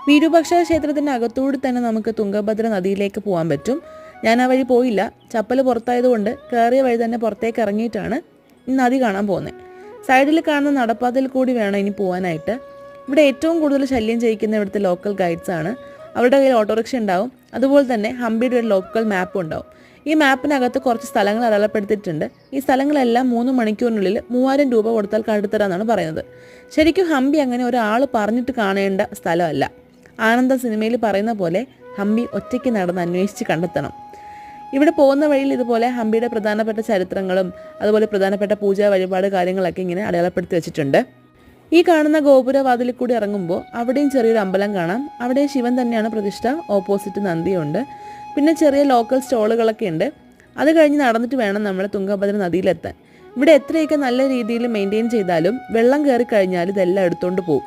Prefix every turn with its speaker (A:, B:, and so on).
A: വിരൂപാക്ഷ ക്ഷേത്രത്തിൻ്റെ അകത്തൂടി തന്നെ നമുക്ക് തുംഗഭദ്ര നദിയിലേക്ക് പോകാൻ പറ്റും. ഞാൻ ആ വഴി പോയില്ല, ചപ്പൽ പുറത്തായതുകൊണ്ട് കയറിയ വഴി തന്നെ പുറത്തേക്ക് ഇറങ്ങിയിട്ടാണ് ഈ നദി കാണാൻ പോകുന്നത്. സൈഡിൽ കാണുന്ന നടപ്പാതയിൽ കൂടി വേണം ഇനി പോകാനായിട്ട്. ഇവിടെ ഏറ്റവും കൂടുതൽ ശല്യം ചെയ്യിക്കുന്ന ഇവിടുത്തെ ലോക്കൽ ഗൈഡ്സ് ആണ്. അവരുടെ കയ്യിൽ ഓട്ടോറിക്ഷ ഉണ്ടാവും, അതുപോലെ തന്നെ ഹംപിയുടെ ഒരു ലോക്കൽ മാപ്പും ഉണ്ടാവും. ഈ മാപ്പിനകത്ത് കുറച്ച് സ്ഥലങ്ങൾ അടയാളപ്പെടുത്തിയിട്ടുണ്ട്. ഈ സ്ഥലങ്ങളെല്ലാം 3 മണിക്കൂറിനുള്ളിൽ 3000 രൂപ കൊടുത്താൽ കണ്ടെത്തരാന്നാണ് പറയുന്നത്. ശരിക്കും ഹംപി അങ്ങനെ ഒരാൾ പറഞ്ഞിട്ട് കാണേണ്ട സ്ഥലമല്ല. ആനന്ദ സിനിമയിൽ പറയുന്ന പോലെ ഹംപി ഒറ്റയ്ക്ക് നടന്ന് അന്വേഷിച്ച് കണ്ടെത്തണം. ഇവിടെ പോകുന്ന വഴിയിൽ ഇതുപോലെ ഹംപിയുടെ പ്രധാനപ്പെട്ട ചരിത്രങ്ങളും അതുപോലെ പ്രധാനപ്പെട്ട പൂജാ വഴിപാട് കാര്യങ്ങളൊക്കെ ഇങ്ങനെ അടയാളപ്പെടുത്തി വെച്ചിട്ടുണ്ട്. ഈ കാണുന്ന ഗോപുരവാതിലിൽ കൂടി ഇറങ്ങുമ്പോൾ അവിടെയും ചെറിയൊരു അമ്പലം കാണാം. അവിടെ ശിവൻ തന്നെയാണ് പ്രതിഷ്ഠ, ഓപ്പോസിറ്റ് നന്ദിയുണ്ട്. പിന്നെ ചെറിയ ലോക്കൽ സ്റ്റോളുകളൊക്കെ ഉണ്ട്. അത് കഴിഞ്ഞ് നടന്നിട്ട് വേണം നമ്മൾ തുംഗഭദ്ര നദിയിലെത്താൻ. ഇവിടെ എത്രയൊക്കെ നല്ല രീതിയിൽ മെയിൻറ്റെയിൻ ചെയ്താലും വെള്ളം കയറി കഴിഞ്ഞാൽ ഇതെല്ലാം എടുത്തുകൊണ്ട് പോകും.